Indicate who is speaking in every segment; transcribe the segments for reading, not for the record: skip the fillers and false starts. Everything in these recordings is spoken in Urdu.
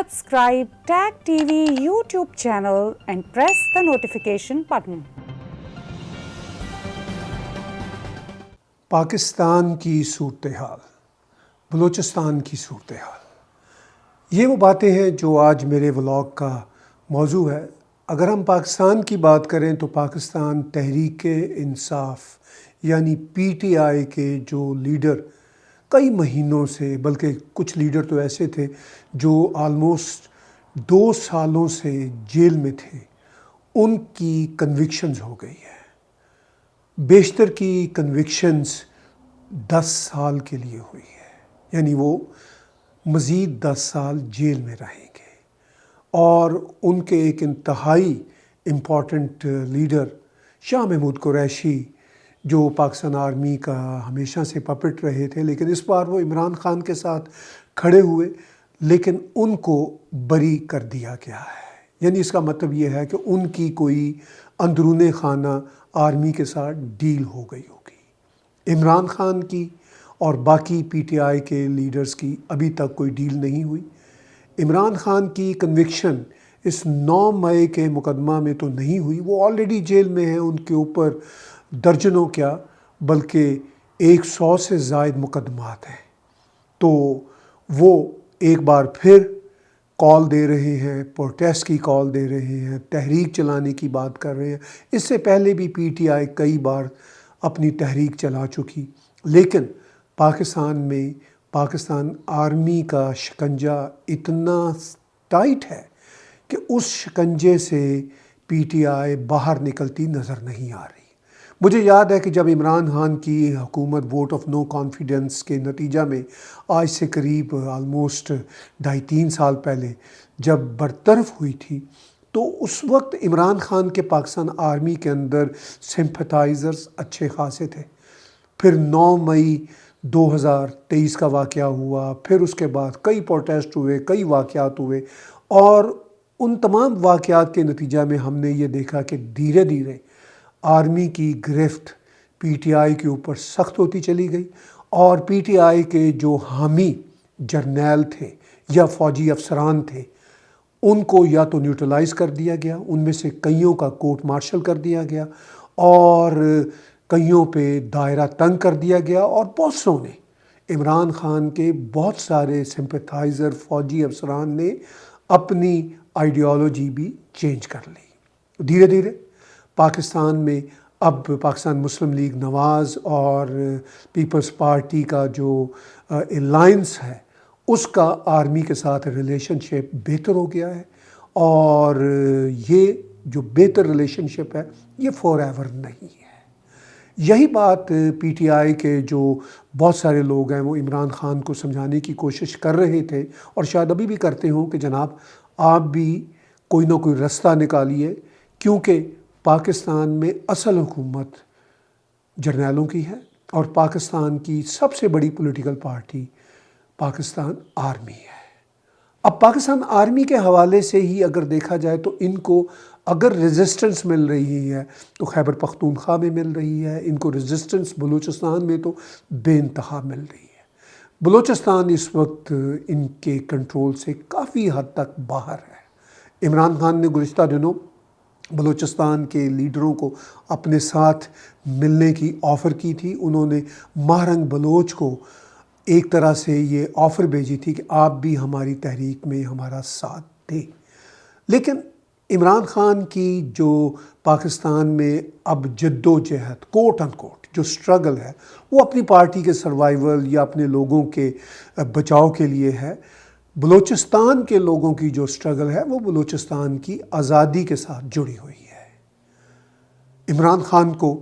Speaker 1: subscribe Tag TV YouTube channel and press the notification button.
Speaker 2: Pakistan کی صورتحال، بلوچستان کی صورتحال، یہ وہ باتیں ہیں جو آج میرے ولاگ کا موضوع ہے۔ اگر ہم پاکستان کی بات کریں تو پاکستان تحریک انصاف یعنی پی ٹی آئی کے جو لیڈر کئی مہینوں سے، بلکہ کچھ لیڈر تو ایسے تھے جو آلموسٹ 2 سالوں سے جیل میں تھے، ان کی کنوکشنز ہو گئی ہے۔ بیشتر کی کنوکشنز 10 سال کے لیے ہوئی ہے، یعنی وہ مزید 10 سال جیل میں رہیں گے۔ اور ان کے ایک انتہائی امپورٹنٹ لیڈر شاہ محمود قریشی، جو پاکستان آرمی کا ہمیشہ سے پپٹ رہے تھے، لیکن اس بار وہ عمران خان کے ساتھ کھڑے ہوئے، لیکن ان کو بری کر دیا گیا ہے۔ یعنی اس کا مطلب یہ ہے کہ ان کی کوئی اندرون خانہ آرمی کے ساتھ ڈیل ہو گئی ہوگی۔ عمران خان کی اور باقی پی ٹی آئی کے لیڈرز کی ابھی تک کوئی ڈیل نہیں ہوئی۔ عمران خان کی کنوکشن اس 9 مئی کے مقدمہ میں تو نہیں ہوئی، وہ آلریڈی جیل میں ہیں، ان کے اوپر درجنوں کیا بلکہ 100 سے زائد مقدمات ہیں۔ تو وہ ایک بار پھر کال دے رہے ہیں، پروٹیسٹ کی کال دے رہے ہیں، تحریک چلانے کی بات کر رہے ہیں۔ اس سے پہلے بھی پی ٹی آئی کئی بار اپنی تحریک چلا چکی، لیکن پاکستان میں پاکستان آرمی کا شکنجہ اتنا ٹائٹ ہے کہ اس شکنجے سے پی ٹی آئی باہر نکلتی نظر نہیں آ رہی۔ مجھے یاد ہے کہ جب عمران خان کی حکومت ووٹ آف نو کانفیڈنس کے نتیجہ میں آج سے قریب آلموسٹ 2.5-3 سال پہلے جب برطرف ہوئی تھی، تو اس وقت عمران خان کے پاکستان آرمی کے اندر سمپتھائزرز اچھے خاصے تھے۔ پھر 9 مئی 2023 کا واقعہ ہوا، پھر اس کے بعد کئی پروٹیسٹ ہوئے، کئی واقعات ہوئے، اور ان تمام واقعات کے نتیجہ میں ہم نے یہ دیکھا کہ دھیرے دھیرے آرمی کی گرفت پی ٹی آئی کے اوپر سخت ہوتی چلی گئی، اور پی ٹی آئی کے جو حامی جرنیل تھے یا فوجی افسران تھے، ان کو یا تو نیوٹرلائز کر دیا گیا، ان میں سے کئیوں کا کورٹ مارشل کر دیا گیا، اور کئیوں پہ دائرہ تنگ کر دیا گیا، اور بہت سو نے، عمران خان کے بہت سارے سمپتھائزر فوجی افسران نے اپنی آئیڈیالوجی بھی چینج کر لی۔ دھیرے دھیرے پاکستان میں اب پاکستان مسلم لیگ نواز اور پیپلز پارٹی کا جو الائنس ہے، اس کا آرمی کے ساتھ ریلیشن شپ بہتر ہو گیا ہے، اور یہ جو بہتر ریلیشن شپ ہے یہ فار ایور نہیں ہے۔ یہی بات پی ٹی آئی کے جو بہت سارے لوگ ہیں وہ عمران خان کو سمجھانے کی کوشش کر رہے تھے، اور شاید ابھی بھی کرتے ہوں، کہ جناب آپ بھی کوئی نہ کوئی رستہ نکالیے، کیونکہ پاکستان میں اصل حکومت جرنیلوں کی ہے، اور پاکستان کی سب سے بڑی پولیٹیکل پارٹی پاکستان آرمی ہے۔ اب پاکستان آرمی کے حوالے سے ہی اگر دیکھا جائے تو ان کو اگر ریزسٹنس مل رہی ہے تو خیبر پختونخوا میں مل رہی ہے، ان کو ریزسٹنس بلوچستان میں تو بے انتہا مل رہی ہے۔ بلوچستان اس وقت ان کے کنٹرول سے کافی حد تک باہر ہے۔ عمران خان نے گزشتہ دنوں بلوچستان کے لیڈروں کو اپنے ساتھ ملنے کی آفر کی تھی۔ انہوں نے مہرنگ بلوچ کو ایک طرح سے یہ آفر بھیجی تھی کہ آپ بھی ہماری تحریک میں ہمارا ساتھ دیں، لیکن عمران خان کی جو پاکستان میں اب جد و جہد کوٹ ان کوٹ جو سٹرگل ہے، وہ اپنی پارٹی کے سروائیول یا اپنے لوگوں کے بچاؤ کے لیے ہے۔ بلوچستان کے لوگوں کی جو سٹرگل ہے وہ بلوچستان کی آزادی کے ساتھ جڑی ہوئی ہے۔ عمران خان کو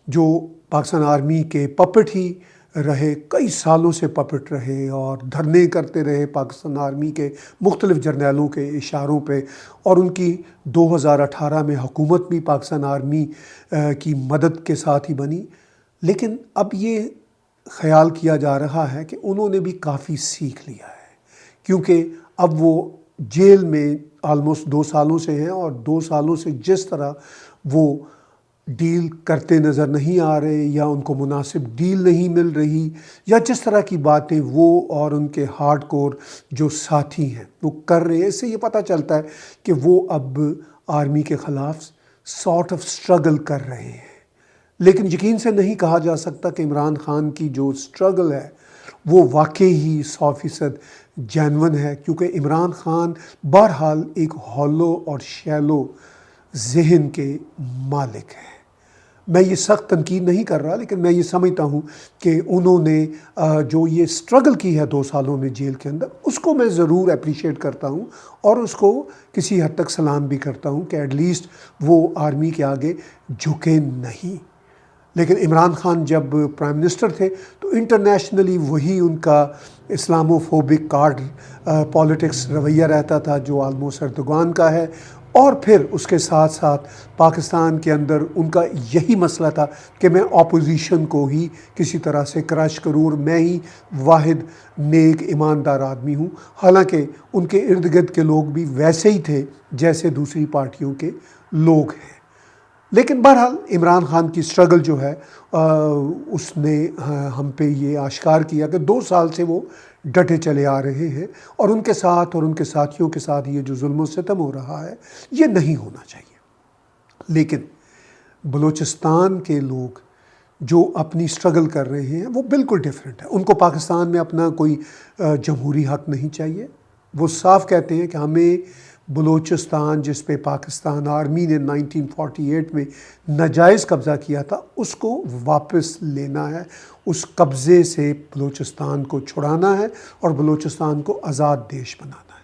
Speaker 2: جو پاکستان آرمی کے پپٹ ہی رہے، کئی سالوں سے پپٹ رہے اور دھرنے کرتے رہے پاکستان آرمی کے مختلف جرنیلوں کے اشاروں پہ، اور ان کی 2018 میں حکومت بھی پاکستان آرمی کی مدد کے ساتھ ہی بنی، لیکن اب یہ خیال کیا جا رہا ہے کہ انہوں نے بھی کافی سیکھ لیا ہے، کیونکہ اب وہ جیل میں آلموسٹ 2 سالوں سے ہیں، اور 2 سالوں سے جس طرح وہ ڈیل کرتے نظر نہیں آ رہے یا ان کو مناسب ڈیل نہیں مل رہی یا جس طرح کی باتیں وہ اور ان کے ہارڈ کور جو ساتھی ہیں وہ کر رہے ہیں، اس سے یہ پتہ چلتا ہے کہ وہ اب آرمی کے خلاف سارٹ آف اسٹرگل کر رہے ہیں۔ لیکن یقین سے نہیں کہا جا سکتا کہ عمران خان کی جو اسٹرگل ہے وہ واقعی ہی 100% جینون ہے، کیونکہ عمران خان بہرحال ایک ہالو اور شیلو ذہن کے مالک ہیں۔ میں یہ سخت تنقید نہیں کر رہا، لیکن میں یہ سمجھتا ہوں کہ انہوں نے جو یہ اسٹرگل کی ہے 2 سالوں میں جیل کے اندر، اس کو میں ضرور اپریشیٹ کرتا ہوں اور اس کو کسی حد تک سلام بھی کرتا ہوں کہ ایٹ لیسٹ وہ آرمی کے آگے جھکے نہیں۔ لیکن عمران خان جب پرائم منسٹر تھے تو انٹرنیشنلی وہی ان کا اسلامو فوبک کارڈ پالیٹکس رویہ رہتا تھا جو آلموسٹ اردوغان کا ہے، اور پھر اس کے ساتھ ساتھ پاکستان کے اندر ان کا یہی مسئلہ تھا کہ میں اپوزیشن کو ہی کسی طرح سے کرش کروں اور میں ہی واحد نیک ایماندار آدمی ہوں، حالانکہ ان کے ارد گرد کے لوگ بھی ویسے ہی تھے جیسے دوسری پارٹیوں کے لوگ ہیں۔ لیکن بہرحال عمران خان کی اسٹرگل جو ہے اس نے ہم پہ یہ آشکار کیا کہ 2 سال سے وہ ڈٹے چلے آ رہے ہیں، اور ان کے ساتھ اور ان کے ساتھیوں کے ساتھ یہ جو ظلم و ستم ہو رہا ہے یہ نہیں ہونا چاہیے۔ لیکن بلوچستان کے لوگ جو اپنی اسٹرگل کر رہے ہیں وہ بالکل ڈیفرنٹ ہے۔ ان کو پاکستان میں اپنا کوئی جمہوری حق نہیں چاہیے۔ وہ صاف کہتے ہیں کہ ہمیں بلوچستان جس پہ پاکستان آرمی نے 1948 میں ناجائز قبضہ کیا تھا اس کو واپس لینا ہے، اس قبضے سے بلوچستان کو چھڑانا ہے اور بلوچستان کو آزاد دیش بنانا ہے۔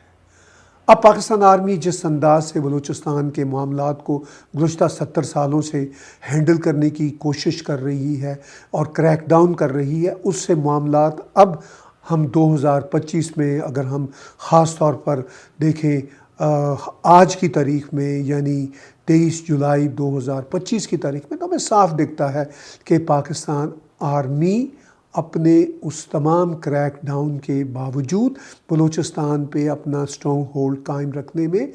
Speaker 2: اب پاکستان آرمی جس انداز سے بلوچستان کے معاملات کو گزشتہ 70 سالوں سے ہینڈل کرنے کی کوشش کر رہی ہے اور کریک ڈاؤن کر رہی ہے، اس سے معاملات اب ہم 2025 میں اگر ہم خاص طور پر دیکھیں آج کی تاریخ میں یعنی 23 جولائی 2025 کی تاریخ میں، تو ہمیں صاف دکھتا ہے کہ پاکستان آرمی اپنے اس تمام کریک ڈاؤن کے باوجود بلوچستان پہ اپنا اسٹرانگ ہولڈ قائم رکھنے میں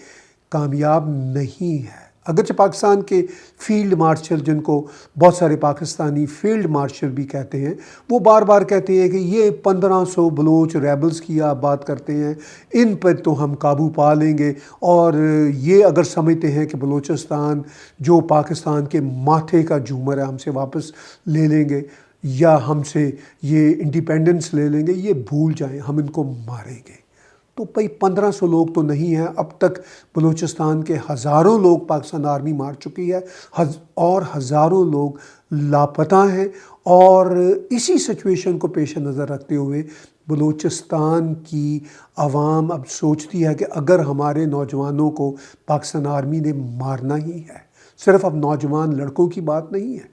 Speaker 2: کامیاب نہیں ہے۔ اگرچہ پاکستان کے فیلڈ مارشل، جن کو بہت سارے پاکستانی فیلڈ مارشل بھی کہتے ہیں، وہ بار بار کہتے ہیں کہ یہ 1500 بلوچ ریبلز کی آپ بات کرتے ہیں، ان پر تو ہم قابو پا لیں گے، اور یہ اگر سمجھتے ہیں کہ بلوچستان جو پاکستان کے ماتھے کا جھومر ہے ہم سے واپس لے لیں گے یا ہم سے یہ انڈیپینڈنس لے لیں گے، یہ بھول جائیں، ہم ان کو ماریں گے۔ تو بھائی 1500 لوگ تو نہیں ہیں، اب تک بلوچستان کے ہزاروں لوگ پاکستان آرمی مار چکی ہے اور ہزاروں لوگ لاپتہ ہیں، اور اسی سچویشن کو پیش نظر رکھتے ہوئے بلوچستان کی عوام اب سوچتی ہے کہ اگر ہمارے نوجوانوں کو پاکستان آرمی نے مارنا ہی ہے، صرف اب نوجوان لڑکوں کی بات نہیں ہے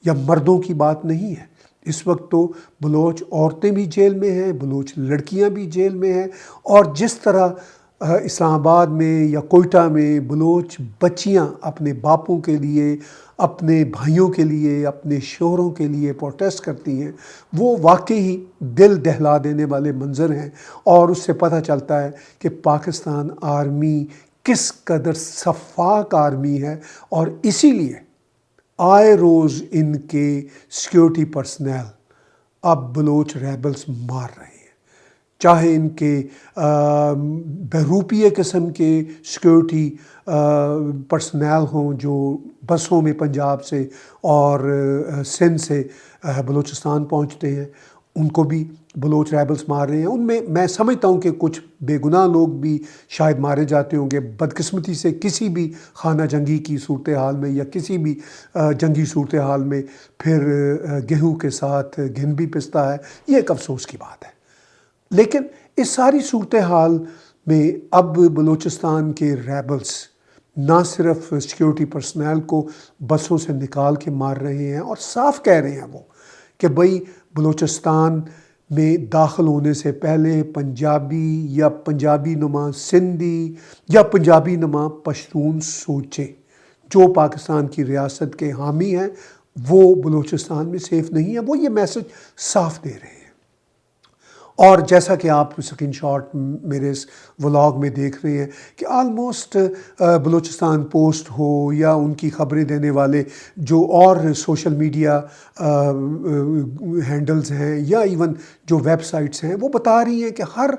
Speaker 2: یا مردوں کی بات نہیں ہے، اس وقت تو بلوچ عورتیں بھی جیل میں ہیں، بلوچ لڑکیاں بھی جیل میں ہیں، اور جس طرح اسلام آباد میں یا کوئٹہ میں بلوچ بچیاں اپنے باپوں کے لیے، اپنے بھائیوں کے لیے، اپنے شوہروں کے لیے پروٹیسٹ کرتی ہیں، وہ واقعی دل دہلا دینے والے منظر ہیں، اور اس سے پتہ چلتا ہے کہ پاکستان آرمی کس قدر شفاف آرمی ہے، اور اسی لیے آئے روز ان کے سیکیورٹی پرسنل اب بلوچ ریبلز مار رہے ہیں، چاہے ان کے بہروپیے قسم کے سیکیورٹی پرسنل ہوں جو بسوں میں پنجاب سے اور سندھ سے بلوچستان پہنچتے ہیں، ان کو بھی بلوچ ریبلز مار رہے ہیں۔ ان میں سمجھتا ہوں کہ کچھ بے گناہ لوگ بھی شاید مارے جاتے ہوں گے، بدقسمتی سے کسی بھی خانہ جنگی کی صورتحال میں یا کسی بھی جنگی صورتحال میں پھر گیہوں کے ساتھ گھن بھی پستا ہے، یہ ایک افسوس کی بات ہے۔ لیکن اس ساری صورتحال میں اب بلوچستان کے ریبلز نہ صرف سیکیورٹی پرسنل کو بسوں سے نکال کے مار رہے ہیں، اور صاف کہہ رہے ہیں وہ کہ بھئی بلوچستان میں داخل ہونے سے پہلے پنجابی یا پنجابی نما سندھی یا پنجابی نما پشتون سوچیں، جو پاکستان کی ریاست کے حامی ہیں وہ بلوچستان میں سیف نہیں ہیں، وہ یہ میسج صاف دے رہے ہیں۔ اور جیسا کہ آپ اسکرین شاٹ میرے اس ولاگ میں دیکھ رہے ہیں کہ آلموسٹ بلوچستان پوسٹ ہو یا ان کی خبریں دینے والے جو اور سوشل میڈیا ہینڈلز ہیں یا ایون جو ویب سائٹس ہیں وہ بتا رہی ہیں کہ ہر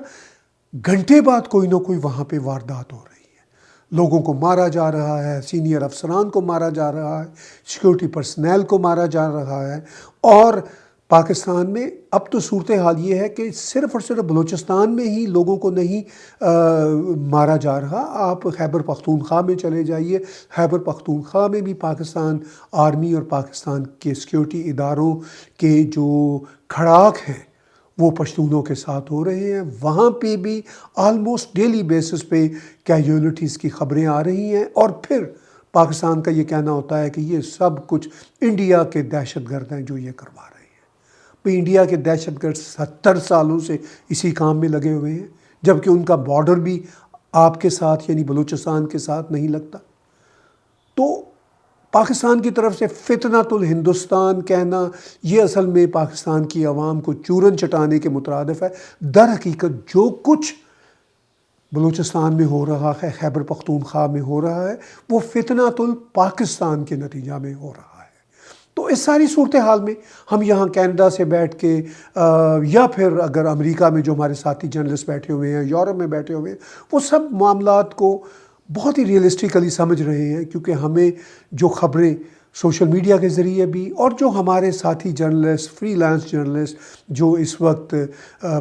Speaker 2: گھنٹے بعد کوئی نہ کوئی وہاں پہ واردات ہو رہی ہے، لوگوں کو مارا جا رہا ہے، سینئر افسران کو مارا جا رہا ہے، سیکورٹی پرسنل کو مارا جا رہا ہے۔ اور پاکستان میں اب تو صورتحال یہ ہے کہ صرف اور صرف بلوچستان میں ہی لوگوں کو نہیں مارا جا رہا، آپ خیبر پختونخوا میں چلے جائیے، خیبر پختونخوا میں بھی پاکستان آرمی اور پاکستان کے سیکورٹی اداروں کے جو کھڑاک ہیں وہ پشتونوں کے ساتھ ہو رہے ہیں۔ وہاں پہ بھی آلموسٹ ڈیلی بیسس پہ کیجولیٹیز کی خبریں آ رہی ہیں، اور پھر پاکستان کا یہ کہنا ہوتا ہے کہ یہ سب کچھ انڈیا کے دہشت گرد ہیں جو یہ کروا رہے ہیں۔ بھئی انڈیا کے دہشت گرد 70 سالوں سے اسی کام میں لگے ہوئے ہیں، جبکہ ان کا بارڈر بھی آپ کے ساتھ یعنی بلوچستان کے ساتھ نہیں لگتا۔ تو پاکستان کی طرف سے فتنۃ الہندوستان کہنا یہ اصل میں پاکستان کی عوام کو چورن چٹانے کے مترادف ہے۔ در حقیقت جو کچھ بلوچستان میں ہو رہا ہے، خیبر پختونخوا میں ہو رہا ہے، وہ فتنۃ الپاکستان کے نتیجہ میں ہو رہا ہے۔ تو اس ساری صورتحال میں ہم یہاں کینیڈا سے بیٹھ کے یا پھر اگر امریکہ میں جو ہمارے ساتھی جرنلسٹ بیٹھے ہوئے ہیں، یورپ میں بیٹھے ہوئے ہیں، وہ سب معاملات کو بہت ہی ریئلسٹیکلی سمجھ رہے ہیں، کیونکہ ہمیں جو خبریں سوشل میڈیا کے ذریعے بھی اور جو ہمارے ساتھی جرنلسٹ، فری لانس جرنلسٹ جو اس وقت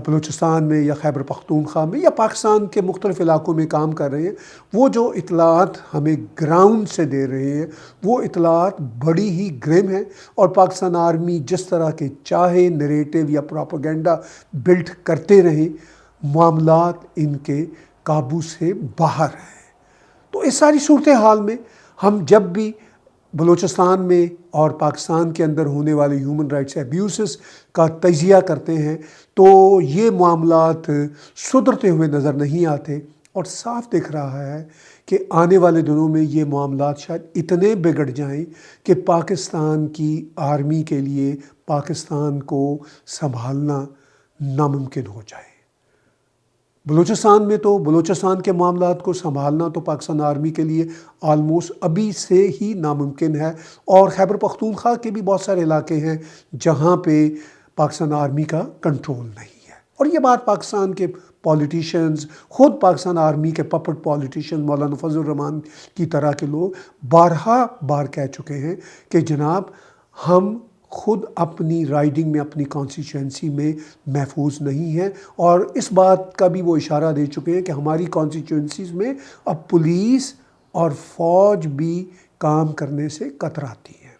Speaker 2: بلوچستان میں یا خیبر پختونخوا میں یا پاکستان کے مختلف علاقوں میں کام کر رہے ہیں، وہ جو اطلاعات ہمیں گراؤنڈ سے دے رہے ہیں وہ اطلاعات بڑی ہی گرم ہیں، اور پاکستان آرمی جس طرح کے چاہے نریٹو یا پروپیگنڈا بلڈ کرتے رہیں، معاملات ان کے قابو سے باہر ہیں۔ تو اس ساری صورتحال میں ہم جب بھی بلوچستان میں اور پاکستان کے اندر ہونے والے ہیومن رائٹس ایبیوسز کا تجزیہ کرتے ہیں تو یہ معاملات سدھرتے ہوئے نظر نہیں آتے، اور صاف دکھ رہا ہے کہ آنے والے دنوں میں یہ معاملات شاید اتنے بگڑ جائیں کہ پاکستان کی آرمی کے لیے پاکستان کو سنبھالنا ناممکن ہو جائے۔ بلوچستان میں تو بلوچستان کے معاملات کو سنبھالنا تو پاکستان آرمی کے لیے آلموسٹ ابھی سے ہی ناممکن ہے، اور خیبر پختونخوا کے بھی بہت سارے علاقے ہیں جہاں پہ پاکستان آرمی کا کنٹرول نہیں ہے۔ اور یہ بات پاکستان کے پولیٹیشنز، خود پاکستان آرمی کے پپٹ پولیٹیشن مولانا فضل الرحمان کی طرح کے لوگ بارہا بار کہہ چکے ہیں کہ جناب ہم خود اپنی رائڈنگ میں، اپنی کانسٹیچوئنسی میں محفوظ نہیں ہیں، اور اس بات کا بھی وہ اشارہ دے چکے ہیں کہ ہماری کانسٹیچوئنسیز میں اب پولیس اور فوج بھی کام کرنے سے کتراتی ہے۔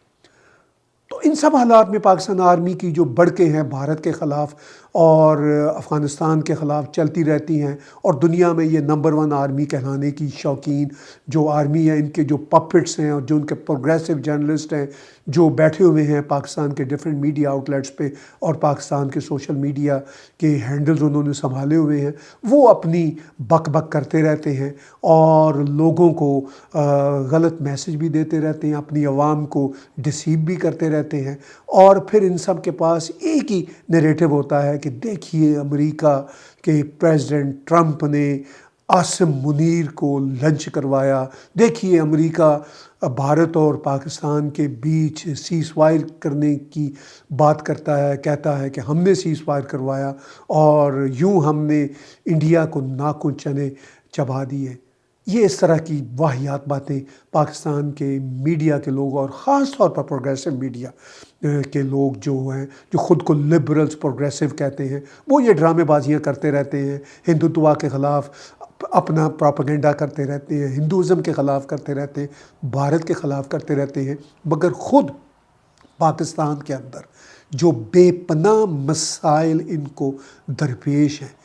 Speaker 2: تو ان سب حالات میں پاکستان آرمی کی جو بڑکیں ہیں بھارت کے خلاف اور افغانستان کے خلاف چلتی رہتی ہیں، اور دنیا میں یہ نمبر 1 آرمی کہلانے کی شوقین جو آرمی ہے، ان کے جو پپٹس ہیں اور جو ان کے پروگریسو جرنلسٹ ہیں جو بیٹھے ہوئے ہیں پاکستان کے ڈیفرنٹ میڈیا آؤٹلیٹس پہ اور پاکستان کے سوشل میڈیا کے ہینڈلز انہوں نے سنبھالے ہوئے ہیں، وہ اپنی بک بک کرتے رہتے ہیں اور لوگوں کو غلط میسج بھی دیتے رہتے ہیں، اپنی عوام کو ڈسیو بھی کرتے رہتے ہیں، اور پھر ان سب کے پاس ایک ہی نیریٹو ہوتا ہے کہ دیکھیے امریکہ کے پریزیڈنٹ ٹرمپ نے عاصم منیر کو لنچ کروایا، دیکھیے امریکہ بھارت اور پاکستان کے بیچ سیز فائر کرنے کی بات کرتا ہے، کہتا ہے کہ ہم نے سیز فائر کروایا اور یوں ہم نے انڈیا کو ناکن چنے چبا دیے۔ یہ اس طرح کی واہیات باتیں پاکستان کے میڈیا کے لوگ اور خاص طور پر پروگریسو میڈیا کے لوگ جو ہیں، جو خود کو لبرلز پروگریسو کہتے ہیں، وہ یہ ڈرامے بازیاں کرتے رہتے ہیں، ہندوتوا کے خلاف اپنا پروپیگنڈا کرتے رہتے ہیں، ہندوازم کے خلاف کرتے رہتے ہیں، بھارت کے خلاف کرتے رہتے ہیں، مگر خود پاکستان کے اندر جو بے پناہ مسائل ان کو درپیش ہیں،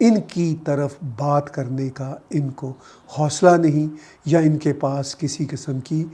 Speaker 2: ان کی طرف بات کرنے کا ان کو حوصلہ نہیں، یا ان کے پاس کسی قسم کی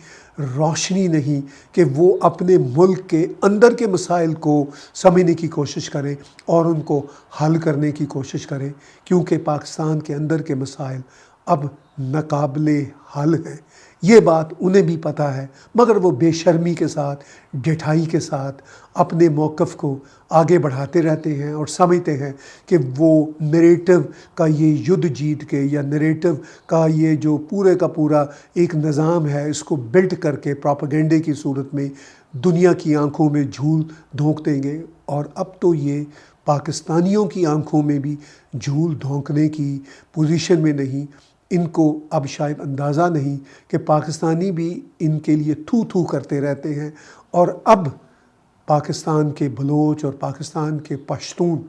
Speaker 2: روشنی نہیں کہ وہ اپنے ملک کے اندر کے مسائل کو سمجھنے کی کوشش کریں اور ان کو حل کرنے کی کوشش کریں، کیونکہ پاکستان کے اندر کے مسائل اب ناقابل حل ہیں۔ یہ بات انہیں بھی پتہ ہے، مگر وہ بے شرمی کے ساتھ، ڈٹھائی کے ساتھ اپنے موقف کو آگے بڑھاتے رہتے ہیں اور سمجھتے ہیں کہ وہ نریٹو کا یہ یدھ جیت کے یا نریٹو کا یہ جو پورے کا پورا ایک نظام ہے اس کو بلڈ کر کے پروپیگنڈے کی صورت میں دنیا کی آنکھوں میں جھول دھونک دیں گے۔ اور اب تو یہ پاکستانیوں کی آنکھوں میں بھی جھول دھونکنے کی پوزیشن میں نہیں۔ ان کو اب شاید اندازہ نہیں کہ پاکستانی بھی ان کے لیے تھو تھو کرتے رہتے ہیں، اور اب پاکستان کے بلوچ اور پاکستان کے پشتون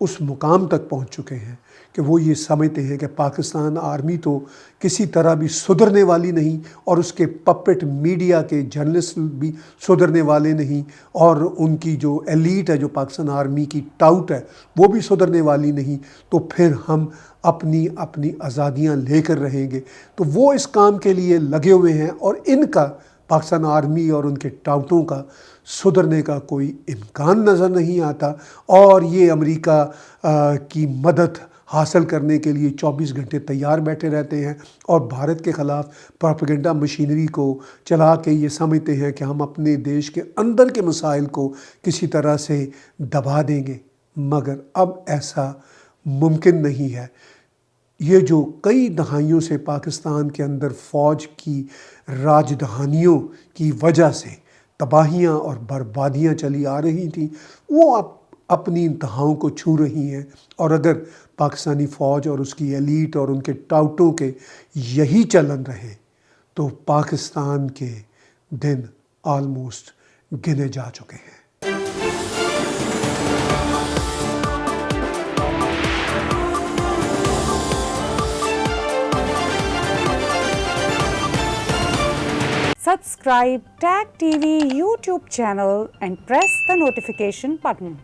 Speaker 2: اس مقام تک پہنچ چکے ہیں کہ وہ یہ سمجھتے ہیں کہ پاکستان آرمی تو کسی طرح بھی سدھرنے والی نہیں، اور اس کے پپٹ میڈیا کے جرنلسٹ بھی سدھرنے والے نہیں، اور ان کی جو ایلیٹ ہے جو پاکستان آرمی کی ٹاؤٹ ہے وہ بھی سدھرنے والی نہیں۔ تو پھر ہم اپنی آزادیاں لے کر رہیں گے۔ تو وہ اس کام کے لیے لگے ہوئے ہیں، اور ان کا پاکستان آرمی اور ان کے ٹاؤٹوں کا سدھرنے کا کوئی امکان نظر نہیں آتا، اور یہ امریکہ کی مدد حاصل کرنے کے لیے 24 گھنٹے تیار بیٹھے رہتے ہیں، اور بھارت کے خلاف پروپیگنڈا مشینری کو چلا کے یہ سمجھتے ہیں کہ ہم اپنے دیش کے اندر کے مسائل کو کسی طرح سے دبا دیں گے، مگر اب ایسا ممکن نہیں ہے۔ یہ جو کئی دہائیوں سے پاکستان کے اندر فوج کی راجدھانیوں کی وجہ سے تباہیاں اور بربادیاں چلی آ رہی تھیں، وہ اب اپنی انتہاؤں کو چھو رہی ہیں، اور اگر پاکستانی فوج اور اس کی ایلیٹ اور ان کے ٹاؤٹوں کے یہی چلن رہے تو پاکستان کے دن آلموسٹ گنے جا چکے ہیں۔
Speaker 1: Subscribe Tag TV YouTube channel and press the notification button.